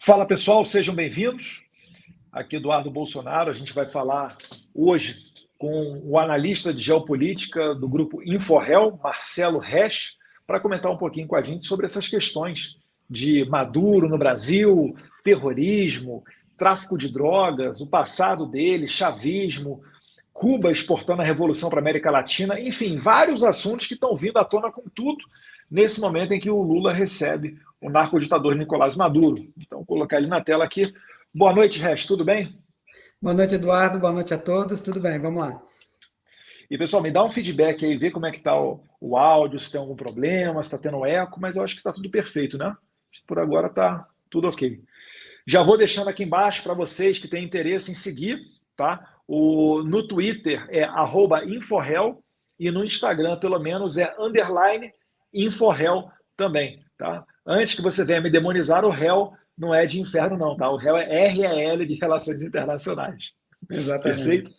Fala pessoal, sejam bem-vindos. Aqui Eduardo Bolsonaro, a gente vai falar hoje com o analista de geopolítica do grupo InfoRel, Marcelo Resch, para comentar um pouquinho com a gente sobre essas questões de Maduro no Brasil, terrorismo, tráfico de drogas, o passado dele, chavismo, Cuba exportando a revolução para a América Latina, enfim, vários assuntos que estão vindo à tona com tudo nesse momento em que o Lula recebe o narcoditador Nicolás Maduro. Então, vou colocar ele na tela aqui. Boa noite, Resch, tudo bem? Boa noite, Eduardo. Boa noite a todos. Tudo bem, vamos lá. E, pessoal, me dá um feedback aí, vê como é que está o áudio, se tem algum problema, se está tendo eco, mas eu acho que está tudo perfeito, né? Por agora está tudo ok. Já vou deixando aqui embaixo para vocês que têm interesse em seguir, tá? No Twitter é @InfoRel e no Instagram, pelo menos, é _InfoRel também, tá? Antes que você venha me demonizar, o réu não é de inferno, não, tá? O réu é REL de Relações Internacionais. Perfeito? Exatamente.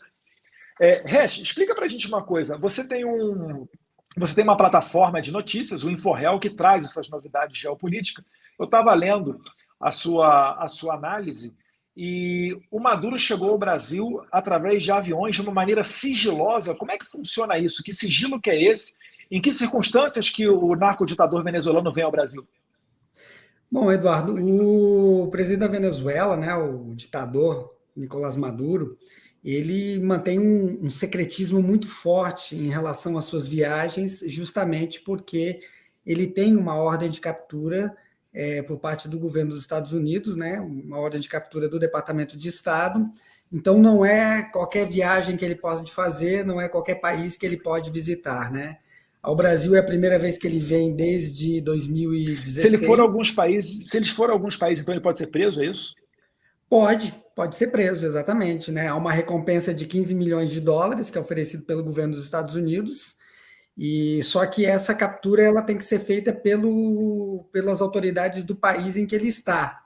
Resch, explica para a gente uma coisa. Você tem uma plataforma de notícias, o InfoRel, que traz essas novidades geopolíticas. Eu estava lendo a sua análise e o Maduro chegou ao Brasil através de aviões de uma maneira sigilosa. Como é que funciona isso? Que sigilo que é esse? Em que circunstâncias que o narcoditador venezuelano vem ao Brasil? Bom, Eduardo, o presidente da Venezuela, né, o ditador Nicolás Maduro, ele mantém um secretismo muito forte em relação às suas viagens, justamente porque ele tem uma ordem de captura por parte do governo dos Estados Unidos, né, uma ordem de captura do Departamento de Estado. Então, não é qualquer viagem que ele pode fazer, não é qualquer país que ele pode visitar, né? Ao Brasil é a primeira vez que ele vem desde Se ele for a 2016. alguns países, se eles forem a alguns países, então ele pode ser preso, é isso? Pode ser preso, exatamente, né? Há uma recompensa de 15 milhões de dólares que é oferecido pelo governo dos Estados Unidos, e só que essa captura ela tem que ser feita pelas autoridades do país em que ele está.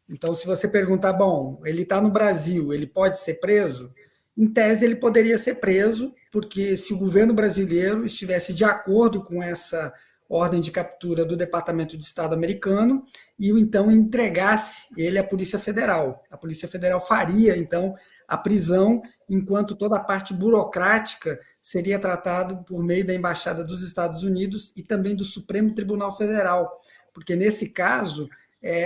Então, se você perguntar, bom, ele está no Brasil, ele pode ser preso? Em tese, ele poderia ser preso, porque se o governo brasileiro estivesse de acordo com essa ordem de captura do Departamento de Estado americano e o então entregasse ele à Polícia Federal. A Polícia Federal faria, então, a prisão, enquanto toda a parte burocrática seria tratada por meio da Embaixada dos Estados Unidos e também do Supremo Tribunal Federal, porque nesse caso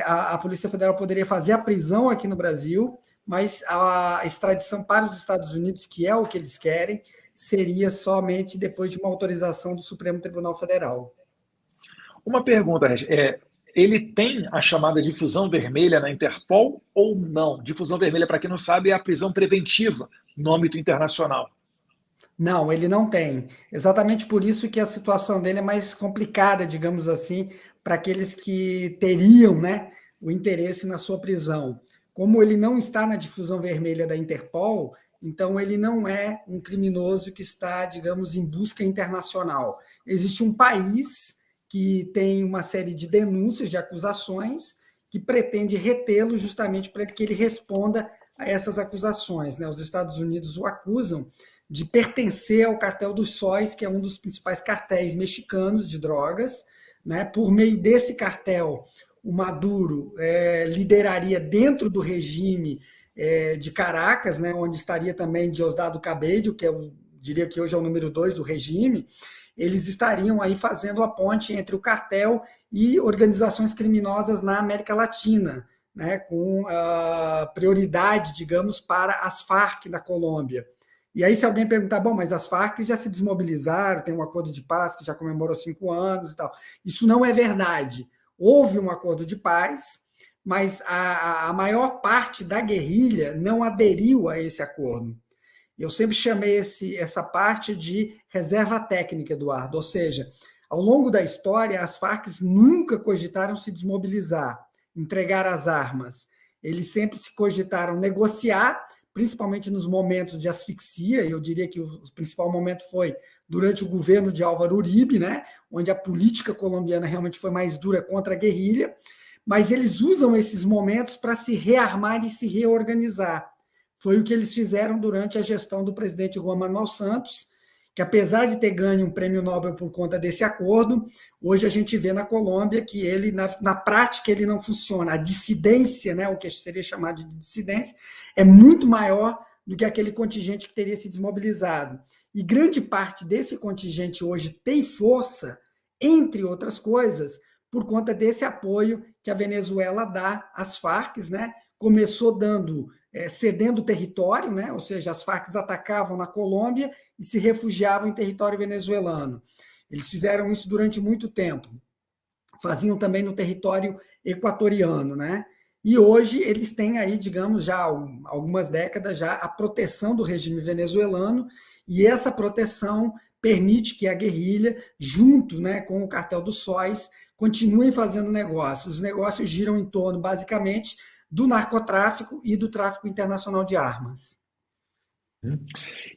a Polícia Federal poderia fazer a prisão aqui no Brasil, mas a extradição para os Estados Unidos, que é o que eles querem, seria somente depois de uma autorização do Supremo Tribunal Federal. Uma pergunta, ele tem a chamada difusão vermelha na Interpol ou não? Difusão vermelha, para quem não sabe, é a prisão preventiva no âmbito internacional. Não, ele não tem. Exatamente por isso que a situação dele é mais complicada, digamos assim, para aqueles que teriam, né, o interesse na sua prisão. Como ele não está na difusão vermelha da Interpol, então ele não é um criminoso que está, digamos, em busca internacional. Existe um país que tem uma série de denúncias, de acusações, que pretende retê-lo justamente para que ele responda a essas acusações, né? Os Estados Unidos o acusam de pertencer ao cartel dos sóis, que é um dos principais cartéis mexicanos de drogas, né? Por meio desse cartel, o Maduro lideraria dentro do regime de Caracas, né? Onde estaria também Diosdado Cabello, que eu diria que hoje é o número 2 do regime. Eles estariam aí fazendo a ponte entre o cartel e organizações criminosas na América Latina, né? Com prioridade, digamos, para as Farc da Colômbia. E aí, se alguém perguntar, bom, mas as Farc já se desmobilizaram, tem um acordo de paz que já comemorou 5 anos e tal. Isso não é verdade. Houve um acordo de paz, mas a maior parte da guerrilha não aderiu a esse acordo. Eu sempre chamei essa parte de reserva técnica, Eduardo, ou seja, ao longo da história, as Farc nunca cogitaram se desmobilizar, entregar as armas. Eles sempre se cogitaram negociar, principalmente nos momentos de asfixia. Eu diria que o principal momento foi durante o governo de Álvaro Uribe, né, onde a política colombiana realmente foi mais dura contra a guerrilha, mas eles usam esses momentos para se rearmar e se reorganizar. Foi o que eles fizeram durante a gestão do presidente Juan Manuel Santos, que apesar de ter ganho um prêmio Nobel por conta desse acordo, hoje a gente vê na Colômbia que ele, na prática, ele não funciona. A dissidência, né, o que seria chamado de dissidência, é muito maior do que aquele contingente que teria se desmobilizado. E grande parte desse contingente hoje tem força, entre outras coisas, por conta desse apoio que a Venezuela dá às Farc, né? Começou cedendo território, né? Ou seja, as Farc atacavam na Colômbia e se refugiavam em território venezuelano. Eles fizeram isso durante muito tempo. Faziam também no território equatoriano, né? E hoje eles têm aí, digamos, já há algumas décadas já a proteção do regime venezuelano, e essa proteção permite que a guerrilha, junto, né, com o cartel dos sóis, continuem fazendo negócios. Os negócios giram em torno, basicamente, do narcotráfico e do tráfico internacional de armas.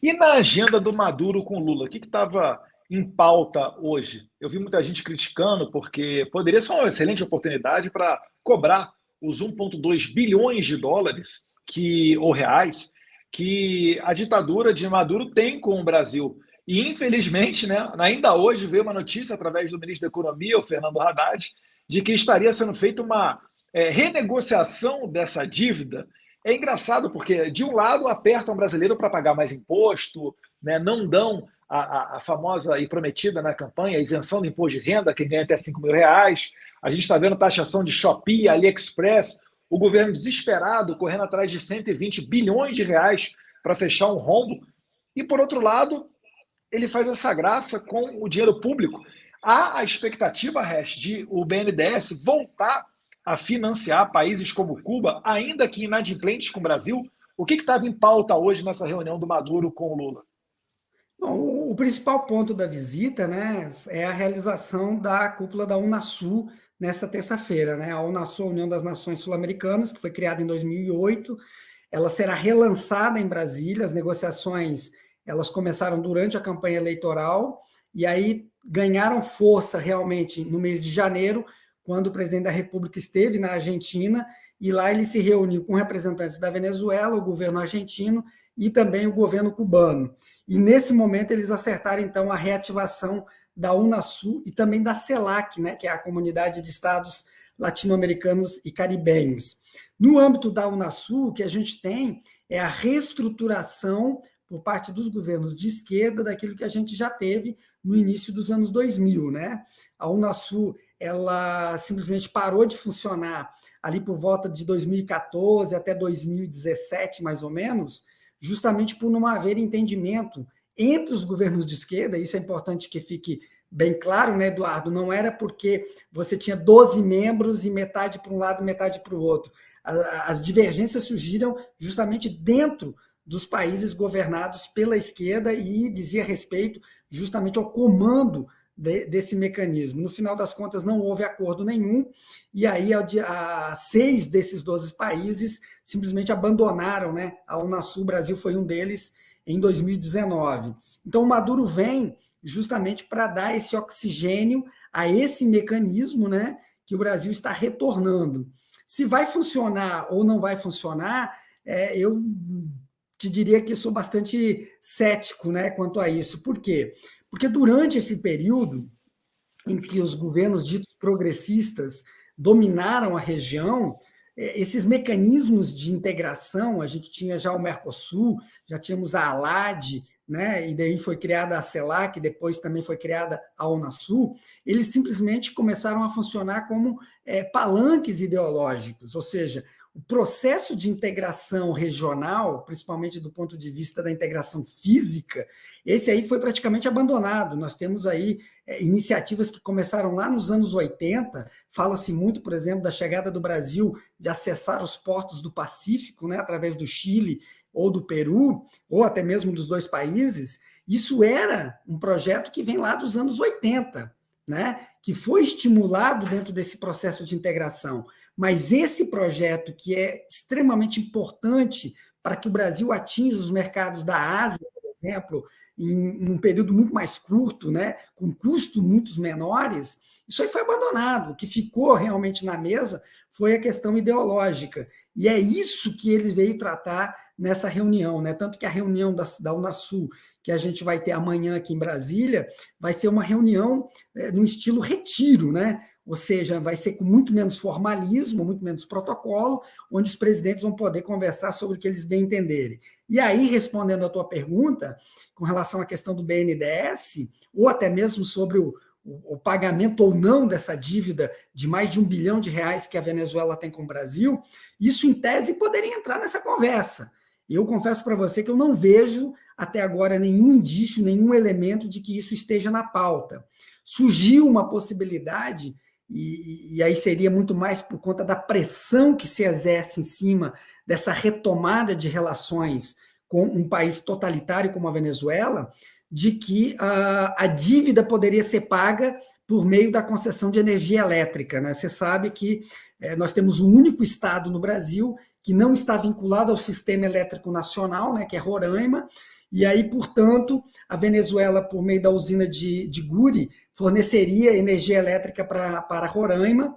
E na agenda do Maduro com Lula, o que estava em pauta hoje? Eu vi muita gente criticando, porque poderia ser uma excelente oportunidade para cobrar os 1,2 bilhões de dólares ou reais que a ditadura de Maduro tem com o Brasil. E, infelizmente, né, ainda hoje veio uma notícia através do ministro da Economia, o Fernando Haddad, de que estaria sendo feita uma renegociação dessa dívida. É engraçado porque, de um lado, apertam o brasileiro para pagar mais imposto, né, não dão a famosa e prometida na campanha isenção do imposto de renda, quem ganha até 5 mil reais. A gente está vendo taxação de Shopee, AliExpress, o governo desesperado, correndo atrás de 120 bilhões de reais para fechar um rombo. E, por outro lado, ele faz essa graça com o dinheiro público. Há a expectativa, Hash, de o BNDES voltar a financiar países como Cuba, ainda que inadimplentes com o Brasil. O que estava em pauta hoje nessa reunião do Maduro com o Lula? Bom, o principal ponto da visita, né, é a realização da cúpula da Unasul nessa terça-feira, né? A Unasul, a União das Nações Sul-Americanas, que foi criada em 2008, ela será relançada em Brasília. As negociações elas começaram durante a campanha eleitoral e aí ganharam força realmente no mês de janeiro, quando o presidente da República esteve na Argentina, e lá ele se reuniu com representantes da Venezuela, o governo argentino e também o governo cubano. E nesse momento eles acertaram então a reativação da Unasul e também da CELAC, né, que é a Comunidade de Estados Latino-Americanos e Caribenhos. No âmbito da Unasul, o que a gente tem é a reestruturação por parte dos governos de esquerda daquilo que a gente já teve no início dos anos 2000, né? A Unasul, ela simplesmente parou de funcionar ali por volta de 2014 até 2017, mais ou menos, justamente por não haver entendimento entre os governos de esquerda. Isso é importante que fique bem claro, né, Eduardo? Não era porque você tinha 12 membros e metade para um lado, metade para o outro. As divergências surgiram justamente dentro dos países governados pela esquerda e dizia respeito justamente ao comando desse mecanismo. No final das contas, não houve acordo nenhum, e aí 6 desses 12 países simplesmente abandonaram, né? A Unasul, o Brasil foi um deles, em 2019. Então, o Maduro vem justamente para dar esse oxigênio a esse mecanismo, né, que o Brasil está retornando. Se vai funcionar ou não vai funcionar, eu te diria que sou bastante cético, né, quanto a isso. Por quê? Porque durante esse período em que os governos ditos progressistas dominaram a região, esses mecanismos de integração, a gente tinha já o Mercosul, já tínhamos a ALAD, né, e daí foi criada a CELAC, depois também foi criada a Unasul, eles simplesmente começaram a funcionar como palanques ideológicos, ou seja, o processo de integração regional, principalmente do ponto de vista da integração física, esse aí foi praticamente abandonado. Nós temos aí iniciativas que começaram lá nos anos 80, fala-se muito, por exemplo, da chegada do Brasil de acessar os portos do Pacífico, né, através do Chile ou do Peru, ou até mesmo dos dois países. Isso era um projeto que vem lá dos anos 80, né, que foi estimulado dentro desse processo de integração. Mas esse projeto, que é extremamente importante para que o Brasil atinja os mercados da Ásia, por exemplo, em um período muito mais curto, né, com custos muito menores, isso aí foi abandonado. O que ficou realmente na mesa foi a questão ideológica. E é isso que eles veio tratar nessa reunião, né? Tanto que a reunião da Unasul, que a gente vai ter amanhã aqui em Brasília vai ser uma reunião no estilo retiro, né? Ou seja, vai ser com muito menos formalismo, muito menos protocolo, onde os presidentes vão poder conversar sobre o que eles bem entenderem. E aí, respondendo à tua pergunta, com relação à questão do BNDES, ou até mesmo sobre o pagamento ou não dessa dívida de mais de R$ 1 bilhão que a Venezuela tem com o Brasil, isso, em tese, poderia entrar nessa conversa. Eu confesso para você que eu não vejo, até agora, nenhum indício, nenhum elemento de que isso esteja na pauta. Surgiu uma possibilidade, e aí seria muito mais por conta da pressão que se exerce em cima dessa retomada de relações com um país totalitário como a Venezuela, de que a dívida poderia ser paga por meio da concessão de energia elétrica, né? Você sabe que nós temos um único estado no Brasil que não está vinculado ao sistema elétrico nacional, né, que é Roraima, e aí, portanto, a Venezuela, por meio da usina de Guri, forneceria energia elétrica para Roraima,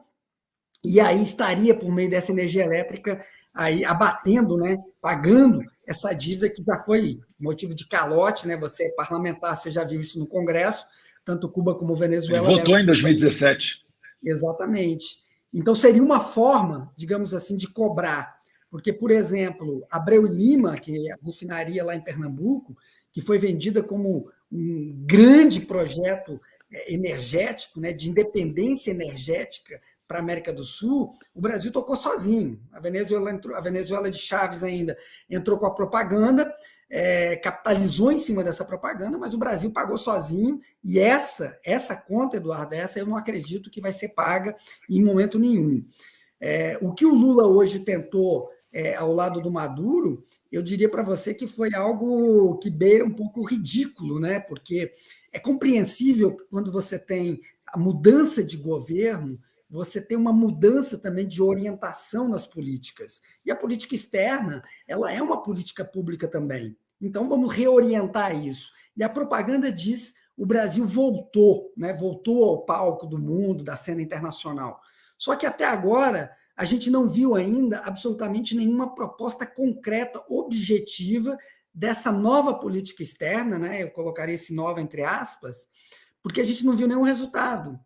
e aí estaria, por meio dessa energia elétrica, aí abatendo, né, pagando essa dívida que já foi motivo de calote, né? Você é parlamentar, você já viu isso no Congresso, tanto Cuba como Venezuela. Ele votou em 2017. Exatamente. Então, seria uma forma, digamos assim, de cobrar. Porque, por exemplo, Abreu e Lima, que é a refinaria lá em Pernambuco, que foi vendida como um grande projeto energético, né, de independência energética para a América do Sul, o Brasil tocou sozinho. A Venezuela de Chaves ainda entrou com a propaganda, capitalizou em cima dessa propaganda, mas o Brasil pagou sozinho, e essa conta, Eduardo, essa eu não acredito que vai ser paga em momento nenhum. O que o Lula hoje tentou ao lado do Maduro, eu diria para você que foi algo que beira um pouco ridículo, né? Porque é compreensível quando você tem a mudança de governo, você tem uma mudança também de orientação nas políticas. E a política externa, ela é uma política pública também. Então, vamos reorientar isso. E a propaganda diz o Brasil voltou, né? Voltou ao palco do mundo, da cena internacional. Só que até agora, a gente não viu ainda absolutamente nenhuma proposta concreta, objetiva, dessa nova política externa, né? Eu colocaria esse nova entre aspas, porque a gente não viu nenhum resultado.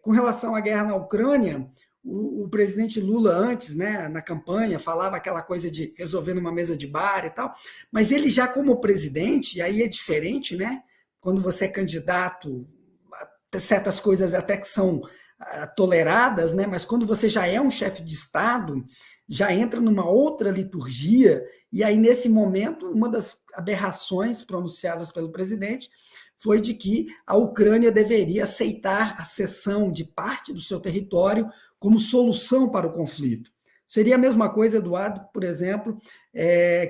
Com relação à guerra na Ucrânia, o presidente Lula antes, né, na campanha, falava aquela coisa de resolver numa mesa de bar e tal, mas ele já como presidente, e aí é diferente, né? Quando você é candidato, certas coisas até que são toleradas, né? Mas quando você já é um chefe de Estado, já entra numa outra liturgia, e aí, nesse momento, uma das aberrações pronunciadas pelo presidente foi de que a Ucrânia deveria aceitar a cessão de parte do seu território como solução para o conflito. Seria a mesma coisa, Eduardo, por exemplo,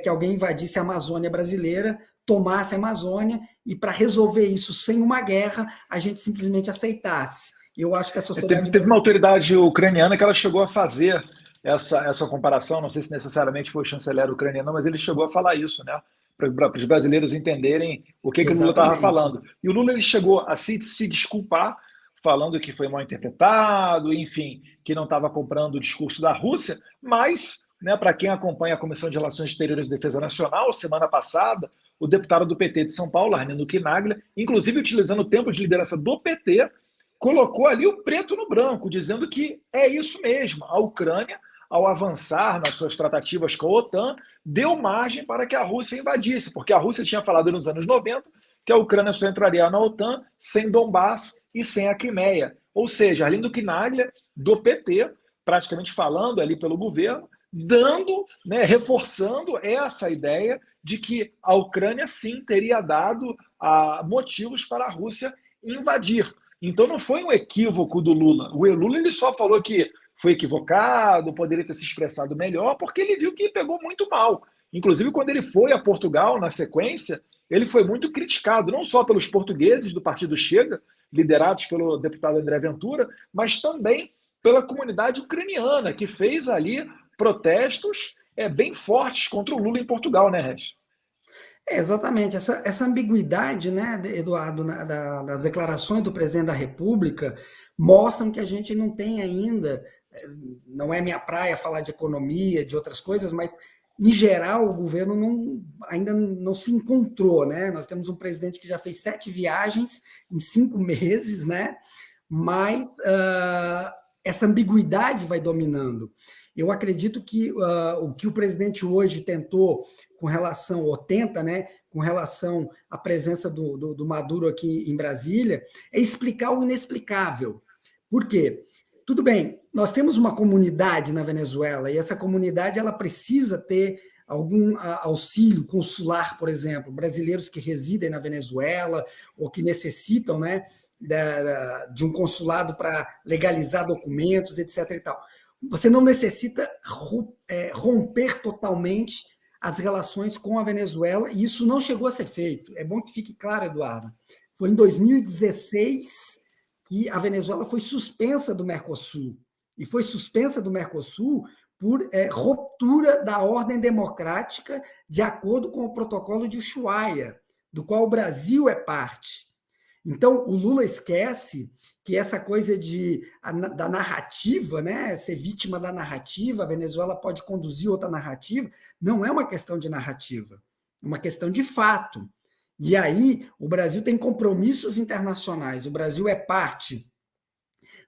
que alguém invadisse a Amazônia brasileira, tomasse a Amazônia, e para resolver isso sem uma guerra, a gente simplesmente aceitasse. Eu acho que a sociedade... Teve uma autoridade ucraniana que ela chegou a fazer essa comparação, não sei se necessariamente foi o chanceler ucraniano, mas ele chegou a falar isso, né? Para os brasileiros entenderem o que o Lula estava falando. E o Lula ele chegou a se desculpar, falando que foi mal interpretado, enfim, que não estava comprando o discurso da Rússia, mas, né, para quem acompanha a Comissão de Relações Exteriores e Defesa Nacional, semana passada, o deputado do PT de São Paulo, Arlindo Quinaglia, inclusive utilizando o tempo de liderança do PT, colocou ali o preto no branco, dizendo que é isso mesmo, a Ucrânia, ao avançar nas suas tratativas com a OTAN, deu margem para que a Rússia invadisse, porque a Rússia tinha falado nos anos 90 que a Ucrânia só entraria na OTAN sem Donbass e sem a Crimeia. Ou seja, Arlindo Quinaglia, do PT, praticamente falando ali pelo governo, dando, né, reforçando essa ideia de que a Ucrânia sim teria dado motivos para a Rússia invadir. Então não foi um equívoco do Lula. O Lula ele só falou que foi equivocado, poderia ter se expressado melhor, porque ele viu que pegou muito mal. Inclusive, quando ele foi a Portugal, na sequência, ele foi muito criticado, não só pelos portugueses do Partido Chega, liderados pelo deputado André Ventura, mas também pela comunidade ucraniana, que fez ali protestos bem fortes contra o Lula em Portugal, né, Regis? Exatamente, essa ambiguidade, né, Eduardo, das declarações do presidente da República, mostram que a gente não tem ainda, não é minha praia falar de economia, de outras coisas, mas em geral, o governo ainda não se encontrou, né? Nós temos um presidente que já fez 7 viagens em 5 meses, né? Mas essa ambiguidade vai dominando. Eu acredito que o que o presidente hoje tentou com relação, ou tenta, né, com relação à presença do Maduro aqui em Brasília, é explicar o inexplicável. Por quê? Tudo bem, nós temos uma comunidade na Venezuela e essa comunidade ela precisa ter algum auxílio consular, por exemplo, brasileiros que residem na Venezuela ou que necessitam, né, de um consulado para legalizar documentos, etc. E tal. Você não necessita romper totalmente as relações com a Venezuela, e isso não chegou a ser feito. É bom que fique claro, Eduardo. Foi em 2016 que a Venezuela foi suspensa do Mercosul. E foi suspensa do Mercosul por ruptura da ordem democrática de acordo com o protocolo de Ushuaia, do qual o Brasil é parte. Então, o Lula esquece que essa coisa da narrativa, né, ser vítima da narrativa, a Venezuela pode conduzir outra narrativa, não é uma questão de narrativa, é uma questão de fato. E aí, o Brasil tem compromissos internacionais, o Brasil é parte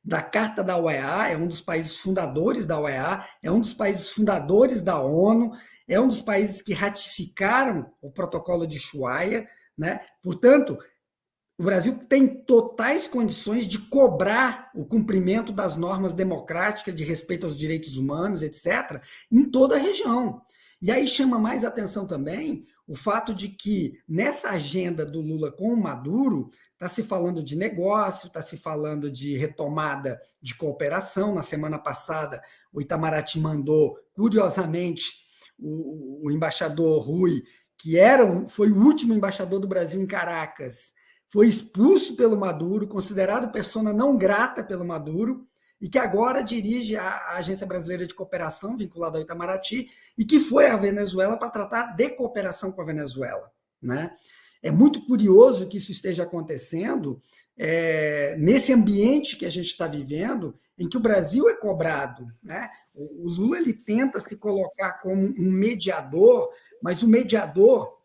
da Carta da OEA, é um dos países fundadores da OEA, é um dos países fundadores da ONU, é um dos países que ratificaram o protocolo de Ushuaia, né? Portanto, o Brasil tem totais condições de cobrar o cumprimento das normas democráticas de respeito aos direitos humanos, etc., em toda a região. E aí chama mais atenção também o fato de que, nessa agenda do Lula com o Maduro, está se falando de negócio, está se falando de retomada de cooperação. Na semana passada, o Itamaraty mandou, curiosamente, o embaixador Rui, que foi o último embaixador do Brasil em Caracas, foi expulso pelo Maduro, considerado persona não grata pelo Maduro, e que agora dirige a Agência Brasileira de Cooperação, vinculada ao Itamaraty, e que foi à Venezuela para tratar de cooperação com a Venezuela, né? É muito curioso que isso esteja acontecendo nesse ambiente que a gente está vivendo, em que o Brasil é cobrado, né? O Lula ele tenta se colocar como um mediador, mas o mediador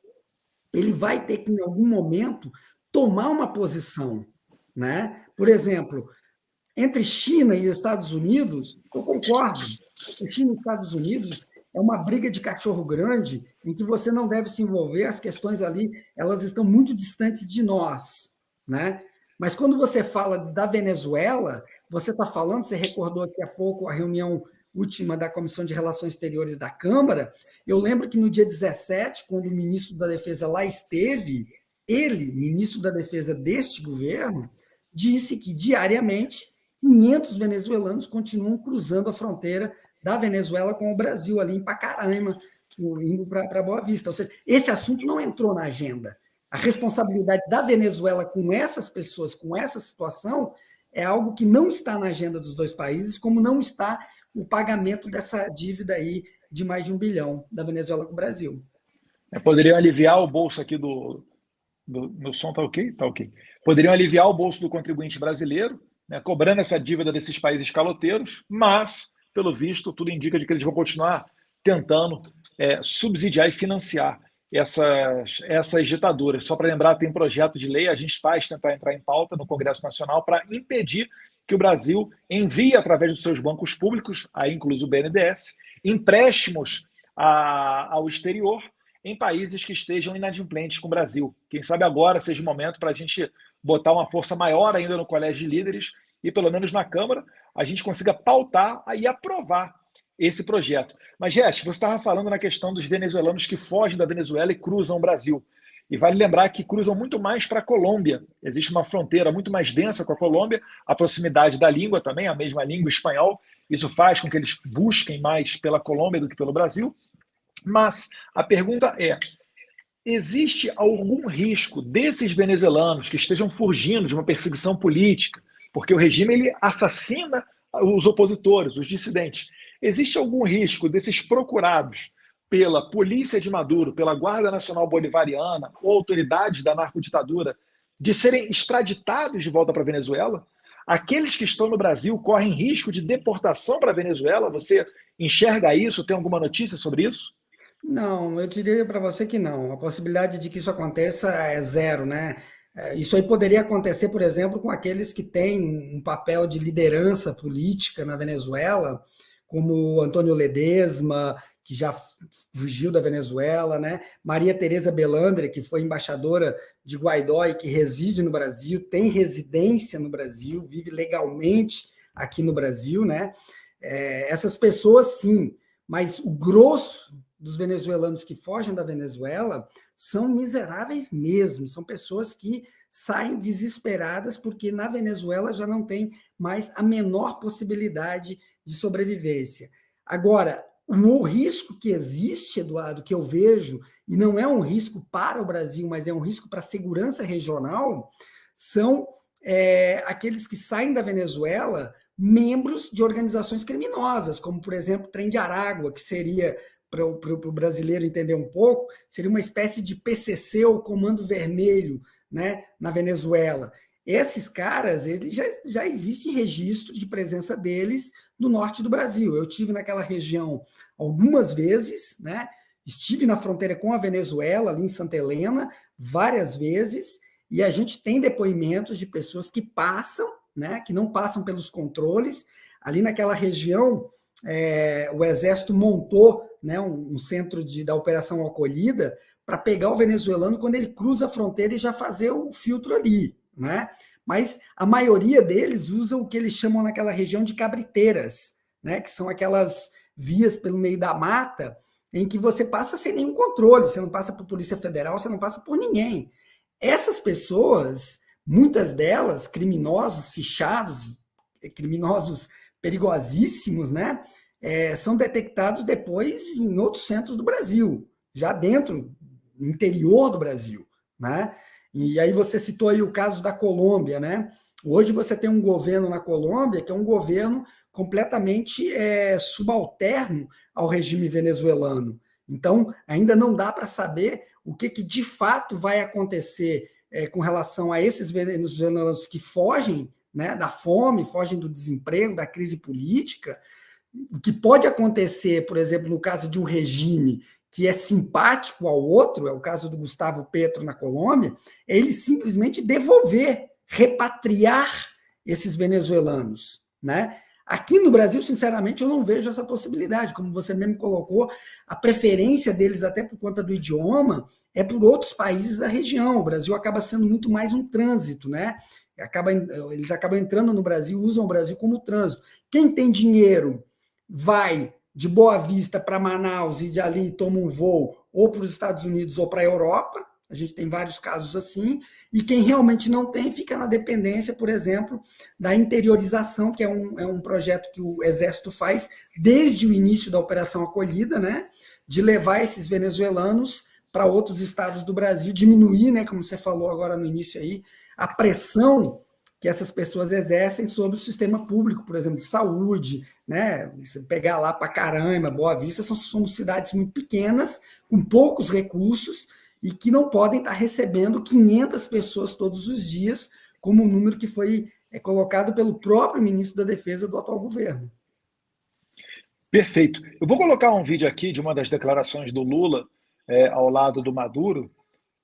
ele vai ter que, em algum momento, tomar uma posição, né? Por exemplo, entre China e Estados Unidos, eu concordo. China e Estados Unidos é uma briga de cachorro grande em que você não deve se envolver, as questões ali elas estão muito distantes de nós, né? Mas quando você fala da Venezuela, você está falando, você recordou aqui há pouco a reunião última da Comissão de Relações Exteriores da Câmara, eu lembro que no dia 17, quando o ministro da Defesa lá esteve, ele, ministro da Defesa deste governo, disse que diariamente 500 venezuelanos continuam cruzando a fronteira da Venezuela com o Brasil, ali em Pacaraima, indo para Boa Vista. Ou seja, esse assunto não entrou na agenda. A responsabilidade da Venezuela com essas pessoas, com essa situação, é algo que não está na agenda dos dois países, como não está o pagamento dessa dívida aí de mais de 1 bilhão da Venezuela com o Brasil. Poderiam aliviar o bolso aqui meu som está ok? Está ok. Poderiam aliviar o bolso do contribuinte brasileiro, né, cobrando essa dívida desses países caloteiros, mas, pelo visto, tudo indica de que eles vão continuar tentando subsidiar e financiar essas ditaduras. Só para lembrar, tem projeto de lei, a gente faz tentar entrar em pauta no Congresso Nacional para impedir que o Brasil envie, através dos seus bancos públicos, aí incluso o BNDES, empréstimos ao exterior em países que estejam inadimplentes com o Brasil. Quem sabe agora seja o momento para a gente botar uma força maior ainda no Colégio de Líderes e, pelo menos na Câmara, a gente consiga pautar e aprovar esse projeto. Mas, Jess, você estava falando na questão dos venezuelanos que fogem da Venezuela e cruzam o Brasil. E vale lembrar que cruzam muito mais para a Colômbia. Existe uma fronteira muito mais densa com a Colômbia, a proximidade da língua também, a mesma língua espanhol. Isso faz com que eles busquem mais pela Colômbia do que pelo Brasil. Mas a pergunta é: existe algum risco desses venezuelanos que estejam fugindo de uma perseguição política, porque o regime ele assassina os opositores, os dissidentes? Existe algum risco desses procurados pela polícia de Maduro, pela Guarda Nacional Bolivariana ou autoridades da narcoditadura de serem extraditados de volta para a Venezuela? Aqueles que estão no Brasil correm risco de deportação para a Venezuela? Você enxerga isso? Tem alguma notícia sobre isso? Não, eu diria para você que não. A possibilidade de que isso aconteça é zero, né? Isso aí poderia acontecer, por exemplo, com aqueles que têm um papel de liderança política na Venezuela, como Antônio Ledesma, que já fugiu da Venezuela, né? Maria Tereza Belândria, que foi embaixadora de Guaidó e que reside no Brasil, tem residência no Brasil, vive legalmente aqui no Brasil, né? Essas pessoas, sim, mas o grosso dos venezuelanos que fogem da Venezuela são miseráveis mesmo, são pessoas que saem desesperadas porque na Venezuela já não tem mais a menor possibilidade de sobrevivência. Agora, o risco que existe, Eduardo, que eu vejo, e não é um risco para o Brasil, mas é um risco para a segurança regional, são aqueles que saem da Venezuela membros de organizações criminosas, como, por exemplo, o Trem de Aragua, que seria, para o brasileiro entender um pouco, seria uma espécie de PCC ou Comando Vermelho, né, na Venezuela. Esses caras, eles já existe registro de presença deles no norte do Brasil. Eu estive naquela região algumas vezes, né? Estive na fronteira com a Venezuela, ali em Santa Helena, várias vezes, e a gente tem depoimentos de pessoas que passam, né, que não passam pelos controles. Ali naquela região, o Exército montou, né, um centro da Operação Acolhida para pegar o venezuelano quando ele cruza a fronteira e já fazer o filtro ali, né? Mas a maioria deles usa o que eles chamam naquela região de cabriteiras, né, que são aquelas vias pelo meio da mata em que você passa sem nenhum controle, você não passa por Polícia Federal, você não passa por ninguém. Essas pessoas, muitas delas, criminosos fichados, criminosos perigosíssimos, né, são detectados depois em outros centros do Brasil, já dentro, no interior do Brasil, né? E aí você citou aí o caso da Colômbia, né? Hoje você tem um governo na Colômbia que é um governo completamente subalterno ao regime venezuelano. Então, ainda não dá para saber o que de fato vai acontecer com relação a esses venezuelanos que fogem, né, da fome, fogem do desemprego, da crise política. O que pode acontecer, por exemplo, no caso de um regime que é simpático ao outro, é o caso do Gustavo Petro na Colômbia, é ele simplesmente devolver, repatriar esses venezuelanos, né? Aqui no Brasil, sinceramente, eu não vejo essa possibilidade. Como você mesmo colocou, a preferência deles, até por conta do idioma, é por outros países da região. O Brasil acaba sendo muito mais um trânsito, né? Eles acabam entrando no Brasil, usam o Brasil como trânsito. Quem tem dinheiro vai de Boa Vista para Manaus e de ali toma um voo ou para os Estados Unidos ou para a Europa. A gente tem vários casos assim, e quem realmente não tem fica na dependência, por exemplo, da interiorização, que é um projeto que o Exército faz desde o início da Operação Acolhida, né, de levar esses venezuelanos para outros estados do Brasil, diminuir, né, como você falou agora no início aí, a pressão que essas pessoas exercem sobre o sistema público, por exemplo, de saúde, né? Você pegar lá para Caramba, Boa Vista, são cidades muito pequenas, com poucos recursos, e que não podem estar recebendo 500 pessoas todos os dias, como o número que foi colocado pelo próprio ministro da Defesa do atual governo. Perfeito. Eu vou colocar um vídeo aqui de uma das declarações do Lula ao lado do Maduro,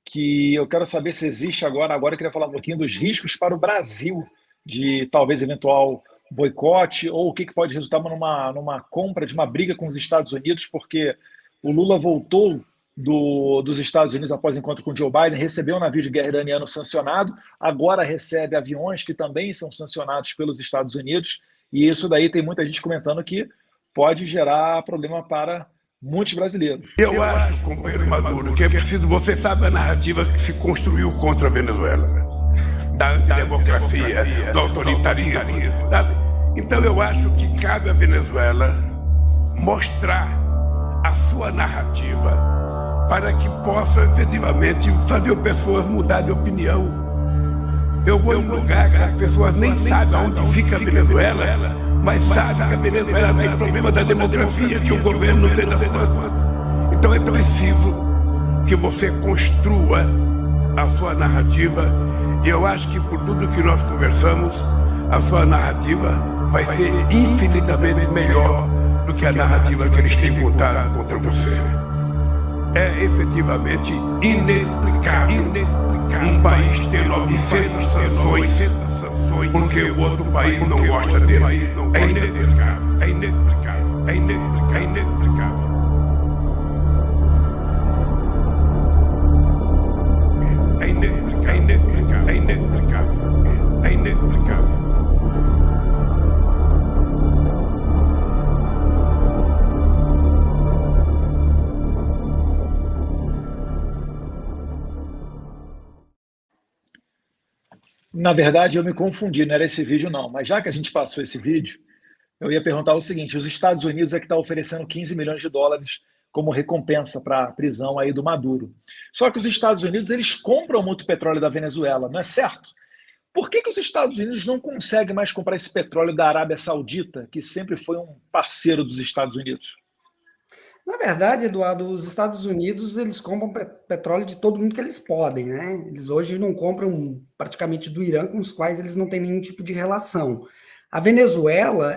que eu quero saber se existe agora eu queria falar um pouquinho dos riscos para o Brasil, de talvez eventual boicote, ou o que pode resultar numa compra, de uma briga com os Estados Unidos, porque o Lula voltou dos Estados Unidos após encontro com Joe Biden, recebeu um navio de guerra iraniano sancionado, agora recebe aviões que também são sancionados pelos Estados Unidos, e isso daí tem muita gente comentando que pode gerar problema para muitos brasileiros. Eu acho, companheiro Maduro, que é preciso, você sabe a narrativa que se construiu contra a Venezuela, da antidemocracia, do autoritarismo, sabe? Então eu acho que cabe à Venezuela mostrar a sua narrativa para que possa efetivamente fazer pessoas mudar de opinião. Eu vou em um lugar que as pessoas nem sabem onde fica a Venezuela, mas sabem que a Venezuela tem problema da demografia, que o governo não tem das contas. Então é preciso que você construa a sua narrativa, e eu acho que por tudo que nós conversamos, a sua narrativa vai ser infinitamente melhor do que a narrativa que eles têm contado contra você. É efetivamente inexplicável. Um país ter 900 sanções porque o outro país não gosta dele. É inexplicável. É inexplicável. É inexplicável. É inexplicável. É inexplicável. É inexplicável. É inexplicável. É inexplicável. Na verdade, eu me confundi, não era esse vídeo, não. Mas já que a gente passou esse vídeo, eu ia perguntar o seguinte: os Estados Unidos é que está oferecendo 15 milhões de dólares como recompensa para a prisão aí do Maduro. Só que os Estados Unidos eles compram muito petróleo da Venezuela, não é certo? Por que os Estados Unidos não conseguem mais comprar esse petróleo da Arábia Saudita, que sempre foi um parceiro dos Estados Unidos? Na verdade, Eduardo, os Estados Unidos eles compram petróleo de todo mundo que eles podem, né? Eles hoje não compram praticamente do Irã, com os quais eles não têm nenhum tipo de relação. A Venezuela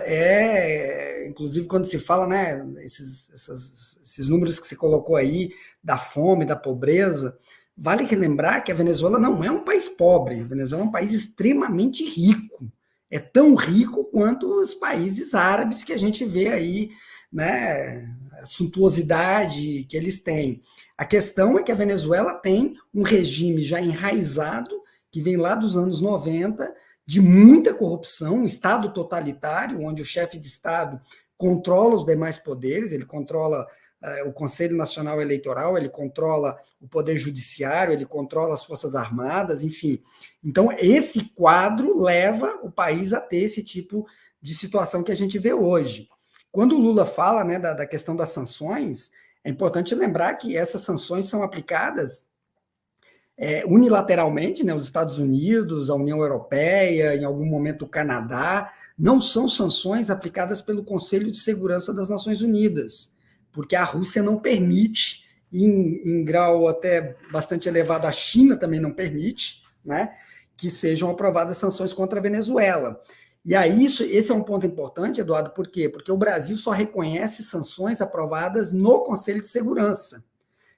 inclusive quando se fala, né, esses números que você colocou aí, da fome, da pobreza, vale lembrar que a Venezuela não é um país pobre, a Venezuela é um país extremamente rico, é tão rico quanto os países árabes que a gente vê aí, né, a suntuosidade que eles têm. A questão é que a Venezuela tem um regime já enraizado, que vem lá dos anos 90, de muita corrupção, um Estado totalitário, onde o chefe de Estado controla os demais poderes, ele controla o Conselho Nacional Eleitoral, ele controla o Poder Judiciário, ele controla as Forças Armadas, enfim. Então, esse quadro leva o país a ter esse tipo de situação que a gente vê hoje. Quando o Lula fala, né, da questão das sanções, é importante lembrar que essas sanções são aplicadas unilateralmente, né, os Estados Unidos, a União Europeia, em algum momento o Canadá, não são sanções aplicadas pelo Conselho de Segurança das Nações Unidas, porque a Rússia não permite, em grau até bastante elevado, a China também não permite, né, que sejam aprovadas sanções contra a Venezuela. E aí, esse é um ponto importante, Eduardo, por quê? Porque o Brasil só reconhece sanções aprovadas no Conselho de Segurança.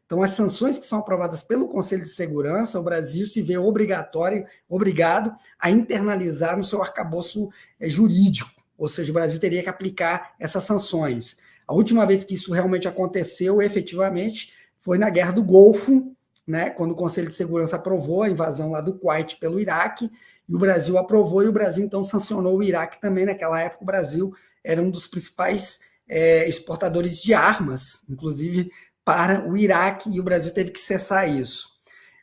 Então, as sanções que são aprovadas pelo Conselho de Segurança, o Brasil se vê obrigado a internalizar no seu arcabouço jurídico, ou seja, o Brasil teria que aplicar essas sanções. A última vez que isso realmente aconteceu, efetivamente, foi na Guerra do Golfo, né, quando o Conselho de Segurança aprovou a invasão lá do Kuwait pelo Iraque, e o Brasil aprovou, e o Brasil, então, sancionou o Iraque também. Naquela época, o Brasil era um dos principais exportadores de armas, inclusive para o Iraque, e o Brasil teve que cessar isso.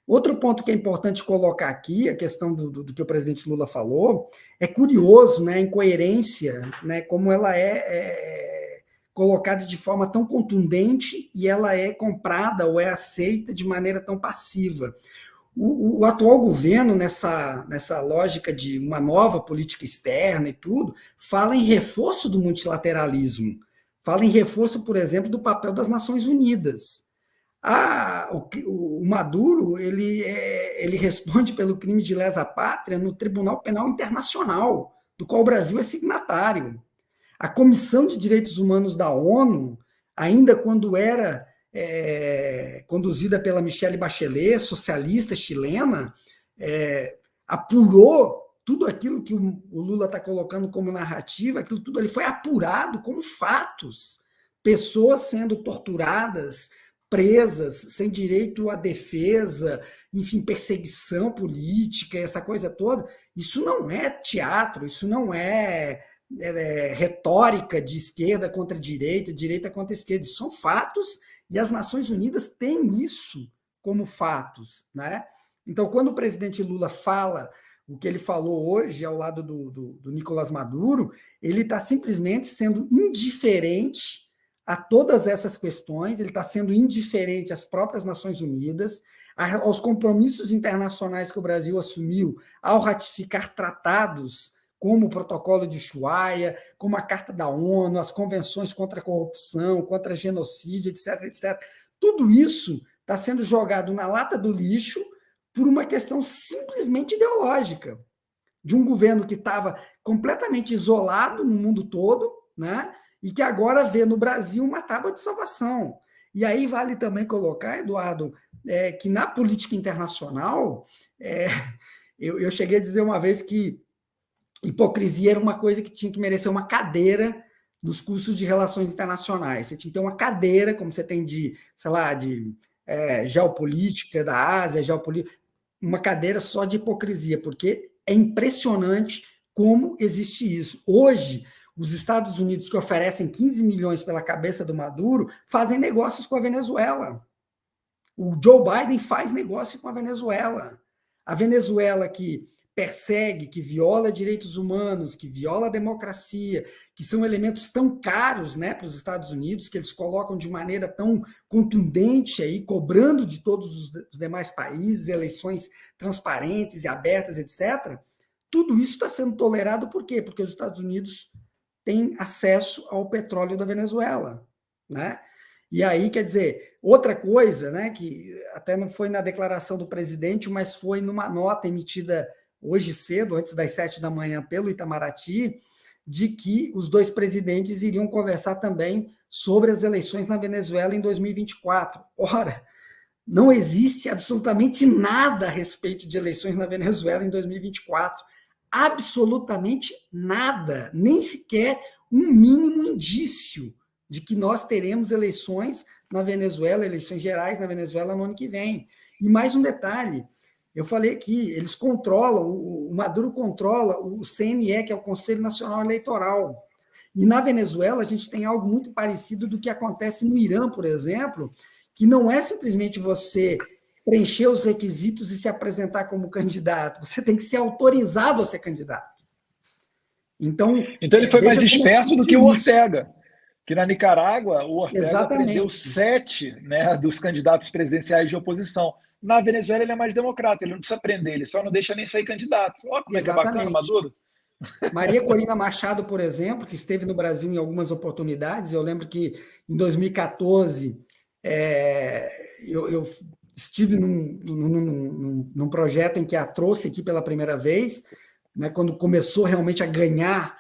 Outro ponto que é importante colocar aqui, a questão do que o presidente Lula falou, é curioso, né, a incoerência, né, como ela é colocada de forma tão contundente e ela é comprada ou é aceita de maneira tão passiva. O atual governo, nessa lógica de uma nova política externa e tudo, fala em reforço do multilateralismo, fala em reforço, por exemplo, do papel das Nações Unidas. O Maduro ele responde pelo crime de lesa pátria no Tribunal Penal Internacional, do qual o Brasil é signatário. A Comissão de Direitos Humanos da ONU, ainda quando era conduzida pela Michelle Bachelet, socialista chilena, apurou tudo aquilo que o Lula está colocando como narrativa, aquilo tudo ali foi apurado como fatos. Pessoas sendo torturadas, presas, sem direito à defesa, enfim, perseguição política, essa coisa toda. Isso não é teatro, isso não é retórica de esquerda contra direita contra esquerda. Isso são fatos e as Nações Unidas têm isso como fatos, né? Então, quando o presidente Lula fala o que ele falou hoje ao lado do Nicolás Maduro, ele está simplesmente sendo indiferente a todas essas questões, ele está sendo indiferente às próprias Nações Unidas, aos compromissos internacionais que o Brasil assumiu ao ratificar tratados como o Protocolo de Ushuaia, como a Carta da ONU, as convenções contra a corrupção, contra genocídio, etc., etc. Tudo isso está sendo jogado na lata do lixo por uma questão simplesmente ideológica, de um governo que estava completamente isolado no mundo todo, né, e que agora vê no Brasil uma tábua de salvação. E aí vale também colocar, Eduardo, que na política internacional, eu cheguei a dizer uma vez que hipocrisia era uma coisa que tinha que merecer uma cadeira nos cursos de relações internacionais. Você tinha que ter uma cadeira, como você tem de, sei lá, de geopolítica da Ásia, uma cadeira só de hipocrisia, porque é impressionante como existe isso. Hoje, os Estados Unidos, que oferecem 15 milhões pela cabeça do Maduro, fazem negócios com a Venezuela. O Joe Biden faz negócio com a Venezuela. A Venezuela que persegue, que viola direitos humanos, que viola a democracia, que são elementos tão caros, né, para os Estados Unidos, que eles colocam de maneira tão contundente, aí, cobrando de todos os demais países, eleições transparentes e abertas, etc. Tudo isso está sendo tolerado por quê? Porque os Estados Unidos têm acesso ao petróleo da Venezuela, né? E aí, quer dizer, outra coisa, né, que até não foi na declaração do presidente, mas foi numa nota emitida hoje cedo, antes das 7 da manhã, pelo Itamaraty, de que os dois presidentes iriam conversar também sobre as eleições na Venezuela em 2024. Ora, não existe absolutamente nada a respeito de eleições na Venezuela em 2024. Absolutamente nada, nem sequer um mínimo indício de que nós teremos eleições na Venezuela, eleições gerais na Venezuela no ano que vem. E mais um detalhe, eu falei aqui, eles controlam, o Maduro controla o CNE, que é o Conselho Nacional Eleitoral. E na Venezuela a gente tem algo muito parecido do que acontece no Irã, por exemplo, que não é simplesmente você preencher os requisitos e se apresentar como candidato, você tem que ser autorizado a ser candidato. Então ele foi mais esperto do que o Ortega, que na Nicarágua o Ortega prendeu 7, né, dos candidatos presidenciais de oposição. Na Venezuela ele é mais democrata, ele não precisa prender, ele só não deixa nem sair candidato. Olha como é que é bacana, Maduro. Maria Corina Machado, por exemplo, que esteve no Brasil em algumas oportunidades, eu lembro que em 2014 eu estive num projeto em que a trouxe aqui pela primeira vez, né, quando começou realmente a ganhar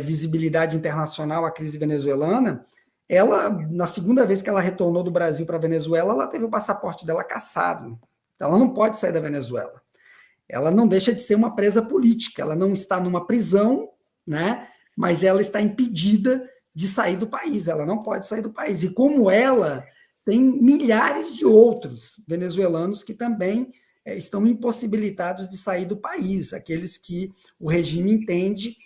visibilidade internacional a crise venezuelana. Ela, na segunda vez que ela retornou do Brasil para a Venezuela, ela teve o passaporte dela cassado. Ela não pode sair da Venezuela. Ela não deixa de ser uma presa política. Ela não está numa prisão, né? Mas ela está impedida de sair do país. Ela não pode sair do país. E como ela, tem milhares de outros venezuelanos que também estão impossibilitados de sair do país. Aqueles que o regime entende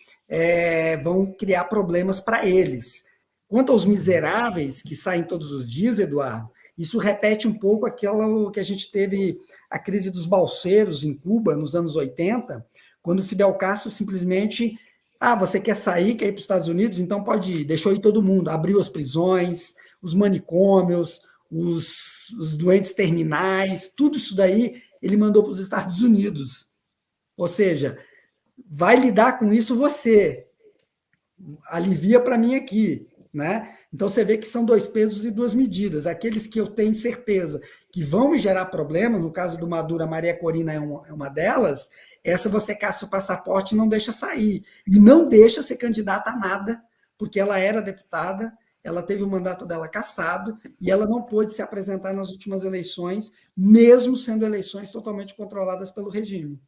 vão criar problemas para eles. Quanto aos miseráveis que saem todos os dias, Eduardo, isso repete um pouco aquilo que a gente teve, a crise dos balseiros em Cuba, nos anos 80, quando Fidel Castro simplesmente, você quer sair, quer ir para os Estados Unidos, então pode ir, deixou ir todo mundo, abriu as prisões, os manicômios, os doentes terminais, tudo isso daí ele mandou para os Estados Unidos. Ou seja, vai lidar com isso você, alivia para mim aqui. Né? Então você vê que são 2 pesos e 2 medidas. Aqueles que eu tenho certeza que vão me gerar problemas, no caso do Maduro, a Maria Corina é uma delas, essa você caça o passaporte e não deixa sair. E não deixa ser candidata a nada, porque ela era deputada, ela teve o mandato dela cassado e ela não pôde se apresentar nas últimas eleições, mesmo sendo eleições totalmente controladas pelo regime.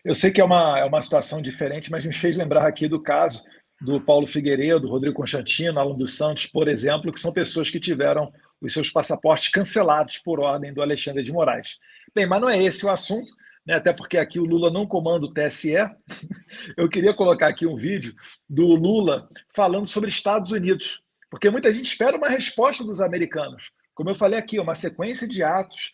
Eu sei que é uma situação diferente, mas me fez lembrar aqui do caso do Paulo Figueiredo, Rodrigo Constantino, Alan dos Santos, por exemplo, que são pessoas que tiveram os seus passaportes cancelados por ordem do Alexandre de Moraes. Bem, mas não é esse o assunto, né? Até porque aqui o Lula não comanda o TSE. Eu queria colocar aqui um vídeo do Lula falando sobre Estados Unidos, porque muita gente espera uma resposta dos americanos. Como eu falei aqui, uma sequência de atos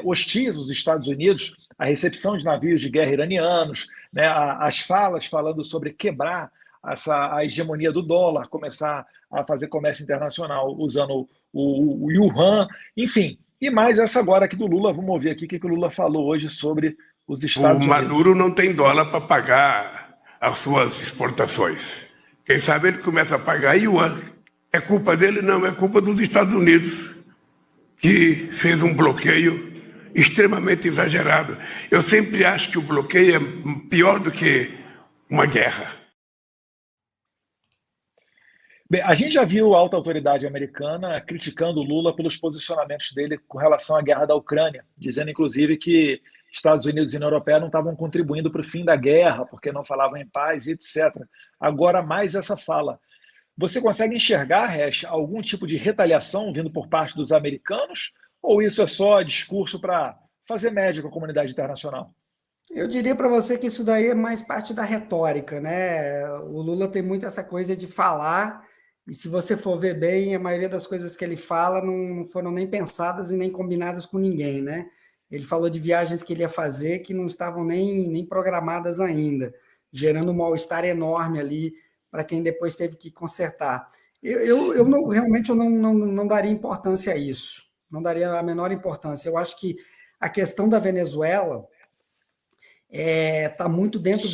hostis aos Estados Unidos, a recepção de navios de guerra iranianos, né? As falas falando sobre quebrar a hegemonia do dólar, começar a fazer comércio internacional usando o yuan, enfim. E mais essa agora aqui do Lula, vamos ouvir aqui o que o Lula falou hoje sobre os Estados Unidos. O Maduro não tem dólar para pagar as suas exportações. Quem sabe ele começa a pagar yuan. É culpa dele? Não, é culpa dos Estados Unidos, que fez um bloqueio extremamente exagerado. Eu sempre acho que o bloqueio é pior do que uma guerra. Bem, a gente já viu a alta autoridade americana criticando o Lula pelos posicionamentos dele com relação à guerra da Ucrânia, dizendo inclusive que Estados Unidos e União Europeia não estavam contribuindo para o fim da guerra, porque não falavam em paz, etc. Agora, mais essa fala. Você consegue enxergar, Resch, algum tipo de retaliação vindo por parte dos americanos? Ou isso é só discurso para fazer média com a comunidade internacional? Eu diria para você que isso daí é mais parte da retórica, né? O Lula tem muito essa coisa de falar, e se você for ver bem, a maioria das coisas que ele fala não foram nem pensadas e nem combinadas com ninguém, né? Ele falou de viagens que ele ia fazer que não estavam nem programadas ainda, gerando um mal-estar enorme ali para quem depois teve que consertar. Eu não, realmente eu não daria importância a isso, não daria a menor importância. Eu acho que a questão da Venezuela está muito dentro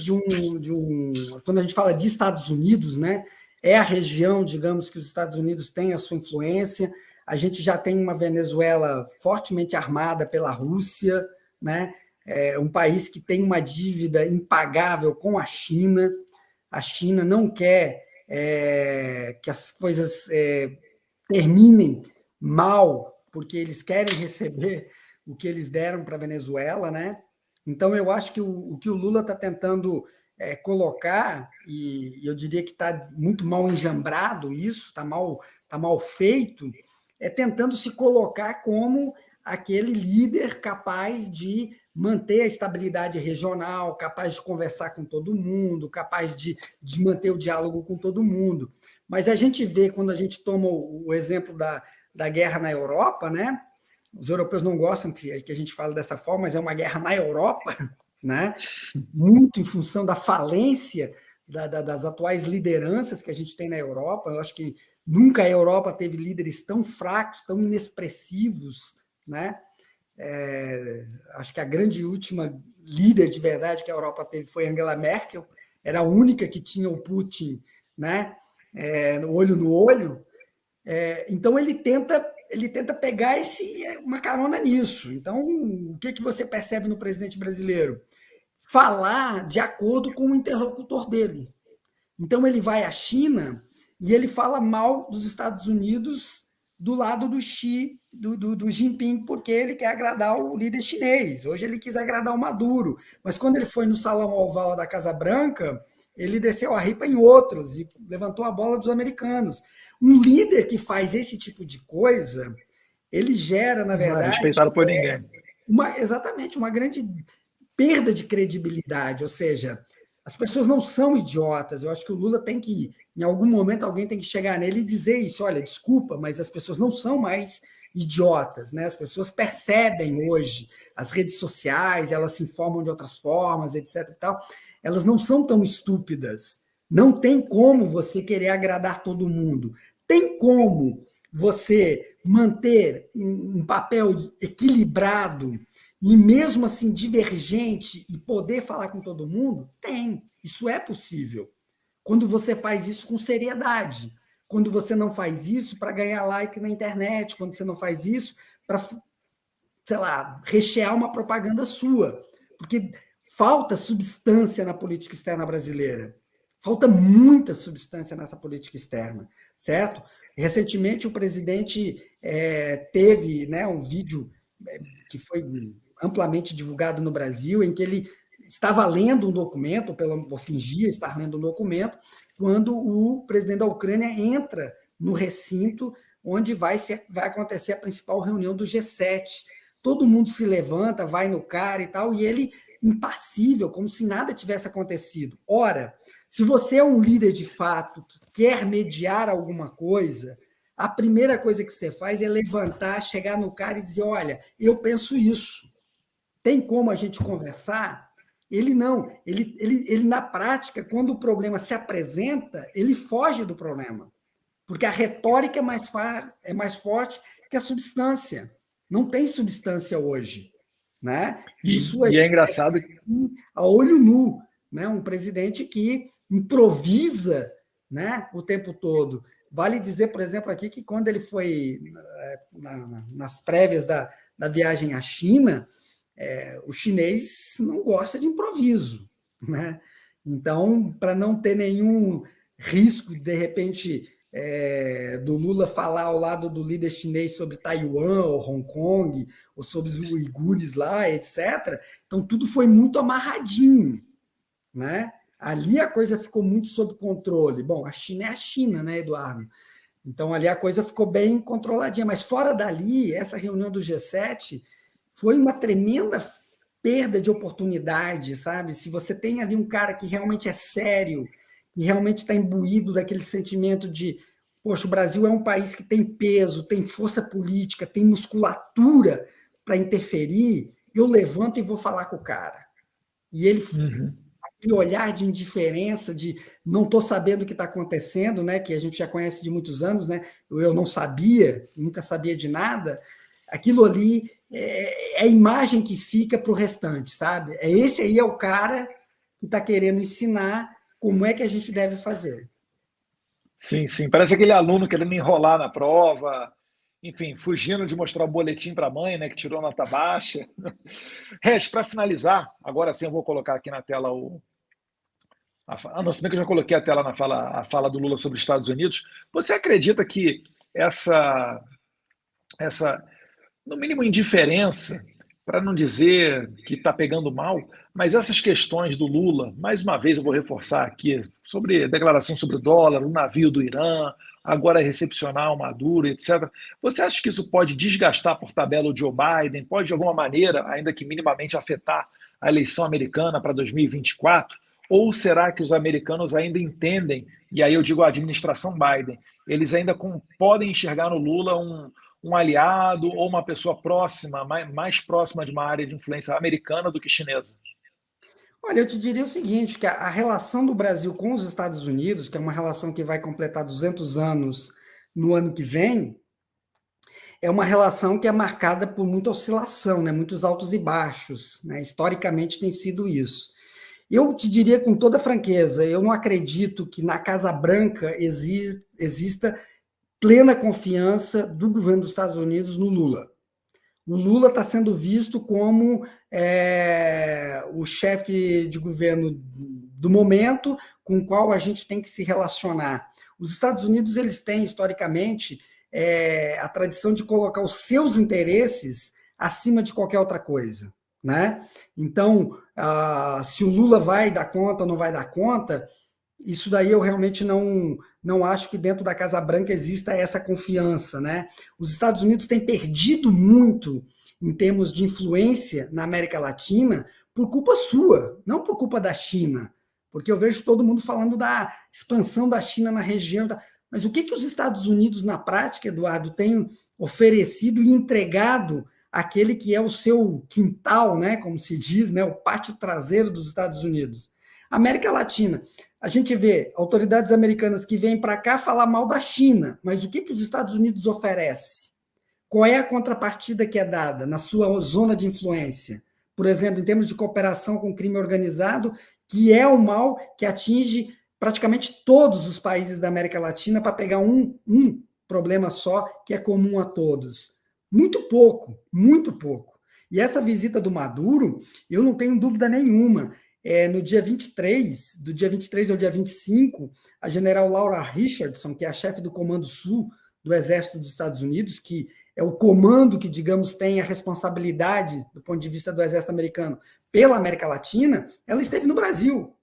Quando a gente fala de Estados Unidos, né? É a região, digamos, que os Estados Unidos têm a sua influência. A gente já tem uma Venezuela fortemente armada pela Rússia, né? É um país que tem uma dívida impagável com a China. A China não quer que as coisas terminem mal, porque eles querem receber o que eles deram para a Venezuela, né? Então, eu acho que o que o Lula está tentando colocar, e eu diria que está muito mal enjambrado isso, está mal feito, é tentando se colocar como aquele líder capaz de manter a estabilidade regional, capaz de conversar com todo mundo, capaz de manter o diálogo com todo mundo. Mas a gente vê, quando a gente toma o exemplo da guerra na Europa, né? Os europeus não gostam que a gente fale dessa forma, mas é uma guerra na Europa, né? Muito em função da falência das atuais lideranças que a gente tem na Europa. Eu acho que nunca a Europa teve líderes tão fracos, tão inexpressivos, né? Acho que a grande última líder de verdade que a Europa teve foi Angela Merkel, era a única que tinha o Putin, né? Olho no olho. Então ele tenta pegar uma carona nisso. Então, o que você percebe no presidente brasileiro? Falar de acordo com o interlocutor dele. Então, ele vai à China e ele fala mal dos Estados Unidos do lado do do Jinping, porque ele quer agradar o líder chinês. Hoje ele quis agradar o Maduro, mas quando ele foi no salão oval da Casa Branca, ele desceu a ripa em outros e levantou a bola dos americanos. Um líder que faz esse tipo de coisa, ele gera, na verdade, não é respeitado por ninguém. Exatamente, uma grande perda de credibilidade, ou seja, as pessoas não são idiotas. Eu acho que o Lula tem que, em algum momento, alguém tem que chegar nele e dizer isso, olha, desculpa, mas as pessoas não são mais idiotas, né? As pessoas percebem hoje, as redes sociais, elas se informam de outras formas, etc. e tal, elas não são tão estúpidas. Não tem como você querer agradar todo mundo. Tem como você manter um papel equilibrado e mesmo assim divergente e poder falar com todo mundo? Tem. Isso é possível. Quando você faz isso com seriedade. Quando você não faz isso para ganhar like na internet, quando você não faz isso para, sei lá, rechear uma propaganda sua. Porque falta substância na política externa brasileira. Falta muita substância nessa política externa, certo? Recentemente, o presidente teve, né, um vídeo que foi amplamente divulgado no Brasil, em que ele estava lendo um documento, ou fingia estar lendo um documento, quando o presidente da Ucrânia entra no recinto onde vai acontecer a principal reunião do G7. Todo mundo se levanta, vai no cara e tal, e ele impassível, como se nada tivesse acontecido. Ora, se você é um líder de fato que quer mediar alguma coisa, a primeira coisa que você faz é levantar, chegar no cara e dizer, olha, eu penso isso. Tem como a gente conversar? Ele não. Ele na prática, quando o problema se apresenta, ele foge do problema. Porque a retórica é mais forte que a substância. Não tem substância hoje. Né? Isso é engraçado. A olho nu. Né? Um presidente que improvisa, né, o tempo todo. Vale dizer, por exemplo, aqui que quando ele foi nas prévias da viagem à China, o chinês não gosta de improviso. Né? Então, para não ter nenhum risco, de repente, do Lula falar ao lado do líder chinês sobre Taiwan ou Hong Kong, ou sobre os uigures lá, etc. Então, tudo foi muito amarradinho, né? Ali a coisa ficou muito sob controle. Bom, a China é a China, né, Eduardo? Então, ali a coisa ficou bem controladinha. Mas fora dali, essa reunião do G7 foi uma tremenda perda de oportunidade, sabe? Se você tem ali um cara que realmente é sério, e realmente está imbuído daquele sentimento de, poxa, o Brasil é um país que tem peso, tem força política, tem musculatura para interferir, eu levanto e vou falar com o cara. E ele, aquele olhar de indiferença, de não estou sabendo o que está acontecendo, né, que a gente já conhece de muitos anos, né, eu não sabia, nunca sabia de nada, aquilo ali é a imagem que fica para o restante, sabe? Esse aí é o cara que está querendo ensinar como é que a gente deve fazer. Sim, sim. Parece aquele aluno querendo enrolar na prova, enfim, fugindo de mostrar o boletim para a mãe, né, que tirou nota baixa. Rez, para finalizar, agora sim eu vou colocar aqui na tela não, se bem que eu já coloquei a tela a fala do Lula sobre os Estados Unidos. Você acredita que essa no mínimo, indiferença, para não dizer que está pegando mal, mas essas questões do Lula, mais uma vez eu vou reforçar aqui, sobre a declaração sobre o dólar, o navio do Irã, agora recepcionar o Maduro, etc. Você acha que isso pode desgastar por tabela o Joe Biden, pode de alguma maneira, ainda que minimamente, afetar a eleição americana para 2024? Ou será que os americanos ainda entendem, e aí eu digo a administração Biden, eles ainda podem enxergar no Lula um aliado ou uma pessoa próxima, mais próxima de uma área de influência americana do que chinesa? Olha, eu te diria o seguinte, que a relação do Brasil com os Estados Unidos, que é uma relação que vai completar 200 anos no ano que vem, é uma relação que é marcada por muita oscilação, né? Muitos altos e baixos, né? Historicamente tem sido isso. Eu te diria com toda franqueza, eu não acredito que na Casa Branca exista plena confiança do governo dos Estados Unidos no Lula. O Lula está sendo visto como o chefe de governo do momento com o qual a gente tem que se relacionar. Os Estados Unidos eles têm, historicamente, a tradição de colocar os seus interesses acima de qualquer outra coisa, né? Então, se o Lula vai dar conta ou não vai dar conta, isso daí eu realmente não acho que dentro da Casa Branca exista essa confiança, né? Os Estados Unidos têm perdido muito em termos de influência na América Latina por culpa sua, não por culpa da China, porque eu vejo todo mundo falando da expansão da China na região, mas o que os Estados Unidos, na prática, Eduardo, têm oferecido e entregado àquele que é o seu quintal, né, como se diz, né, o pátio traseiro dos Estados Unidos? América Latina, a gente vê autoridades americanas que vêm para cá falar mal da China, mas o que os Estados Unidos oferece? Qual é a contrapartida que é dada na sua zona de influência? Por exemplo, em termos de cooperação com o crime organizado, que é o mal que atinge praticamente todos os países da América Latina, para pegar um problema só, que é comum a todos. Muito pouco, muito pouco. E essa visita do Maduro, eu não tenho dúvida nenhuma. No dia 23, do dia 23 ao dia 25, a general Laura Richardson, que é a chefe do Comando Sul do Exército dos Estados Unidos, que é o comando que, digamos, tem a responsabilidade, do ponto de vista do Exército americano, pela América Latina, ela esteve no Brasil.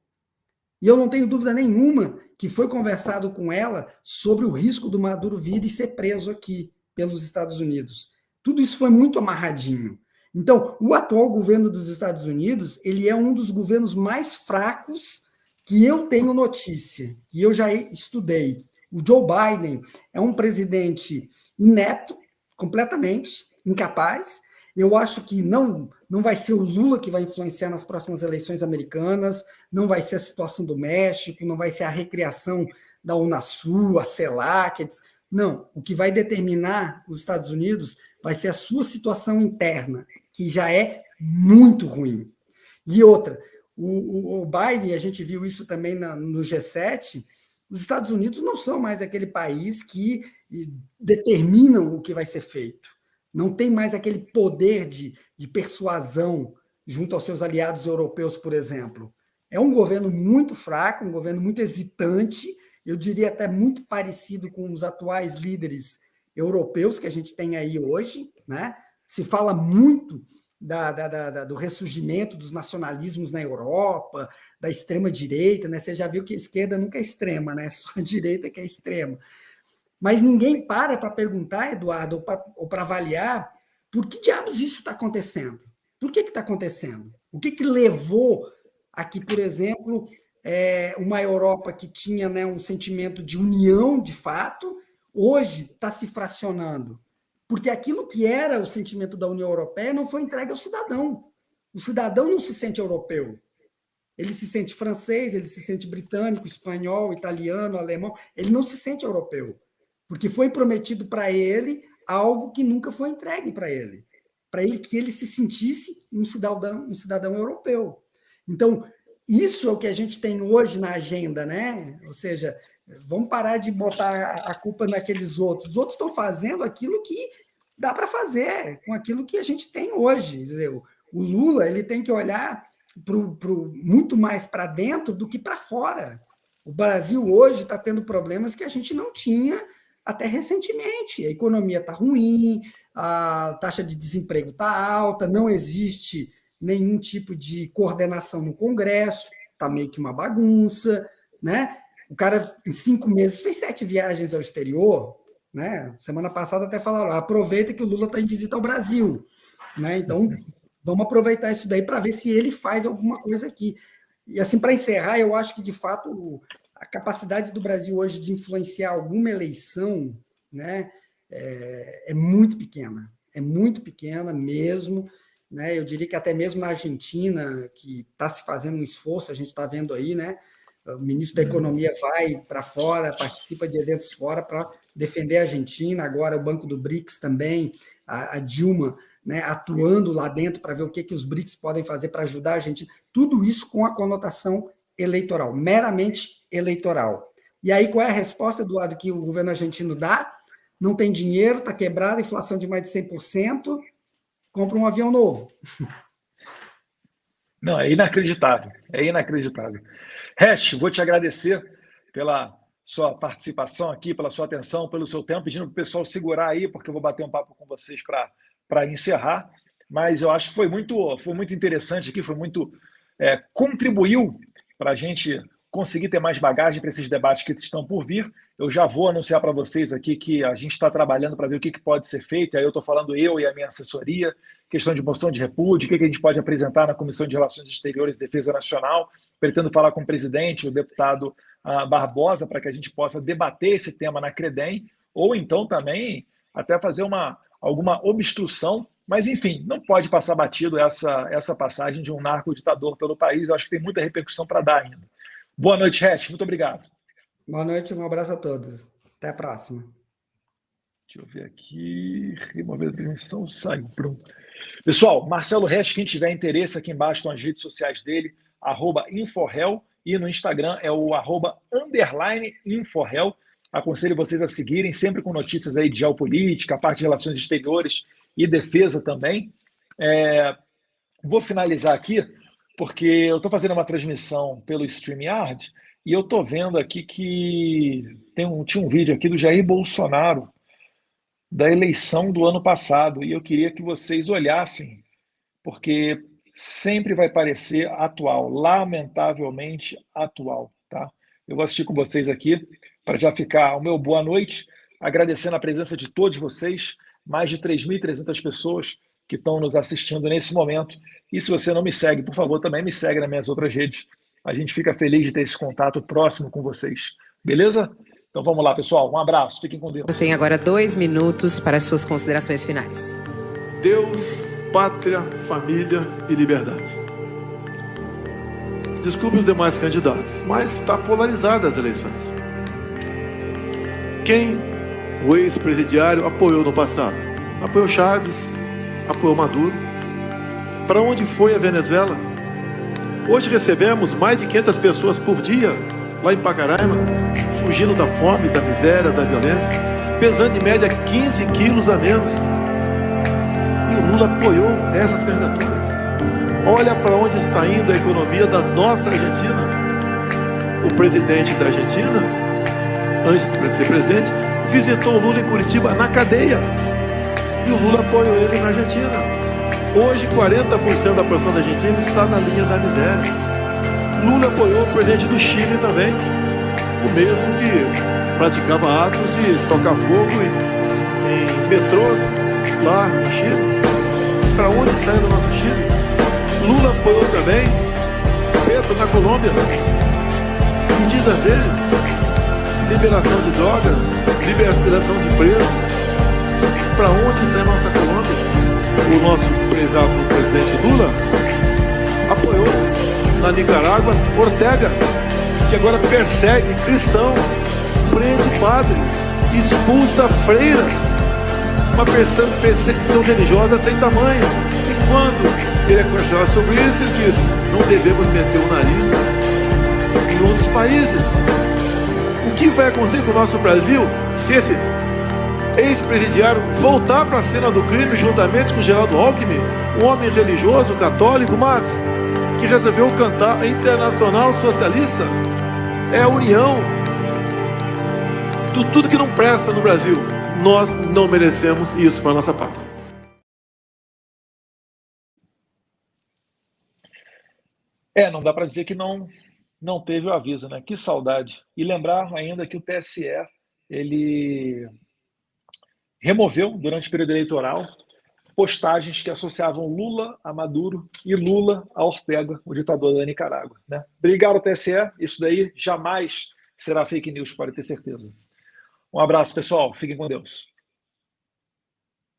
E eu não tenho dúvida nenhuma que foi conversado com ela sobre o risco do Maduro vir e ser preso aqui pelos Estados Unidos. Tudo isso foi muito amarradinho. Então, o atual governo dos Estados Unidos, ele é um dos governos mais fracos que eu tenho notícia, que eu já estudei. O Joe Biden é um presidente inepto, completamente incapaz. Eu acho que não vai ser o Lula que vai influenciar nas próximas eleições americanas, não vai ser a situação do México, não vai ser a recriação da Unasul, a CELAC. Não, o que vai determinar os Estados Unidos vai ser a sua situação interna, que já é muito ruim. E outra, o Biden, a gente viu isso também no G7, os Estados Unidos não são mais aquele país que determinam o que vai ser feito. Não tem mais aquele poder de persuasão junto aos seus aliados europeus, por exemplo. É um governo muito fraco, um governo muito hesitante, eu diria até muito parecido com os atuais líderes europeus que a gente tem aí hoje, né? Se fala muito do ressurgimento dos nacionalismos na Europa, da extrema-direita, né? Você já viu que a esquerda nunca é extrema, né? Só a direita que é extrema. Mas ninguém para perguntar, Eduardo, ou para avaliar por que diabos isso está acontecendo. Por que está acontecendo? O que levou a que, por exemplo, uma Europa que tinha, né, um sentimento de união de fato, hoje está se fracionando? Porque aquilo que era o sentimento da União Europeia não foi entregue ao cidadão. O cidadão não se sente europeu. Ele se sente francês, ele se sente britânico, espanhol, italiano, alemão. Ele não se sente europeu. Porque foi prometido para ele algo que nunca foi entregue para ele que ele se sentisse um cidadão europeu. Então, isso é o que a gente tem hoje na agenda, né? Ou seja, vamos parar de botar a culpa naqueles outros. Os outros estão fazendo aquilo que dá para fazer com aquilo que a gente tem hoje. Quer dizer, o Lula ele tem que olhar muito mais para dentro do que para fora. O Brasil hoje está tendo problemas que a gente não tinha até recentemente. A economia está ruim, a taxa de desemprego está alta, não existe nenhum tipo de coordenação no Congresso, está meio que uma bagunça, né? O cara, em 5 meses, fez 7 viagens ao exterior, né? Semana passada até falaram, aproveita que o Lula está em visita ao Brasil, né? Então, vamos aproveitar isso daí para ver se ele faz alguma coisa aqui. E assim, para encerrar, eu acho que, de fato, a capacidade do Brasil hoje de influenciar alguma eleição, né, é muito pequena mesmo, né? Eu diria que até mesmo na Argentina, que está se fazendo um esforço, a gente está vendo aí, né? O ministro da Economia vai para fora, participa de eventos fora para defender a Argentina, agora o Banco do BRICS também, a Dilma, né, atuando lá dentro para ver o que os BRICS podem fazer para ajudar a Argentina, tudo isso com a conotação eleitoral, meramente eleitoral. E aí, qual é a resposta, Eduardo, que o governo argentino dá? Não tem dinheiro, está quebrado, inflação de mais de 100%, compra um avião novo. Não, é inacreditável, é inacreditável. Resch, vou te agradecer pela sua participação aqui, pela sua atenção, pelo seu tempo, pedindo para o pessoal segurar aí, porque eu vou bater um papo com vocês para encerrar, mas eu acho que foi muito interessante aqui, contribuiu para a gente conseguir ter mais bagagem para esses debates que estão por vir. Eu já vou anunciar para vocês aqui que a gente está trabalhando para ver o que pode ser feito, aí eu estou falando eu e a minha assessoria, questão de moção de repúdio, o que a gente pode apresentar na Comissão de Relações Exteriores e Defesa Nacional, pretendo falar com o presidente, o deputado Barbosa, para que a gente possa debater esse tema na CREDEM, ou então também até fazer alguma obstrução, mas enfim, não pode passar batido essa passagem de um narco-ditador pelo país. Eu acho que tem muita repercussão para dar ainda. Boa noite, Resch. Muito obrigado. Boa noite, um abraço a todos. Até a próxima. Deixa eu ver aqui. Remover a transmissão, saiu. Pronto. Pessoal, Marcelo Resch, quem tiver interesse, aqui embaixo estão as redes sociais dele, @Inforel, e no Instagram é o @_Inforel. Aconselho vocês a seguirem, sempre com notícias aí de geopolítica, a parte de relações exteriores e defesa também. Vou finalizar aqui, porque eu estou fazendo uma transmissão pelo StreamYard e eu estou vendo aqui que tinha um vídeo aqui do Jair Bolsonaro da eleição do ano passado, e eu queria que vocês olhassem, porque sempre vai parecer atual, lamentavelmente atual, tá? Eu vou assistir com vocês aqui, para já ficar o meu boa noite, agradecendo a presença de todos vocês, mais de 3.300 pessoas que estão nos assistindo nesse momento. E se você não me segue, por favor, também me segue nas minhas outras redes. A gente fica feliz de ter esse contato próximo com vocês. Beleza? Então vamos lá, pessoal. Um abraço. Fiquem com Deus. Eu tenho agora 2 minutos para as suas considerações finais. Deus, pátria, família e liberdade. Desculpe os demais candidatos, mas está polarizada as eleições. Quem o ex-presidiário apoiou no passado? Apoiou Chaves, apoiou Maduro. Para onde foi a Venezuela? Hoje recebemos mais de 500 pessoas por dia lá em Pacaraima, fugindo da fome, da miséria, da violência, pesando em média 15 quilos a menos. E o Lula apoiou essas candidaturas. Olha para onde está indo a economia da nossa Argentina. O presidente da Argentina antes de ser presidente, visitou o Lula em Curitiba na cadeia. E o Lula apoiou ele na Argentina. Hoje, 40% da população da Argentina está na linha da miséria. Lula apoiou o presidente do Chile também, o mesmo que praticava atos de tocar fogo em metrôs lá no Chile. Para onde está indo o nosso Chile? Lula apoiou também Petro na Colômbia. Medidas dele, liberação de drogas, liberação de presos. Para onde está a nossa Colômbia? O nosso prezado presidente Lula apoiou na Nicarágua Ortega, que agora persegue cristãos, prende padres, expulsa freiras. Uma perseguição religiosa sem tamanho. E quando ele é questionado sobre isso, ele diz: não devemos meter o nariz em outros países. O que vai acontecer com o nosso Brasil se esse ex-presidiário voltar para a cena do crime juntamente com Geraldo Alckmin, um homem religioso, católico, mas que resolveu cantar a Internacional Socialista? É a união de tudo que não presta no Brasil. Nós não merecemos isso para a nossa pátria. Não dá para dizer que não teve o aviso, né? Que saudade. E lembrar ainda que o TSE, ele removeu, durante o período eleitoral, postagens que associavam Lula a Maduro e Lula a Ortega, o ditador da Nicarágua, né? Obrigado, TSE. Isso daí jamais será fake news, pode ter certeza. Um abraço, pessoal. Fiquem com Deus.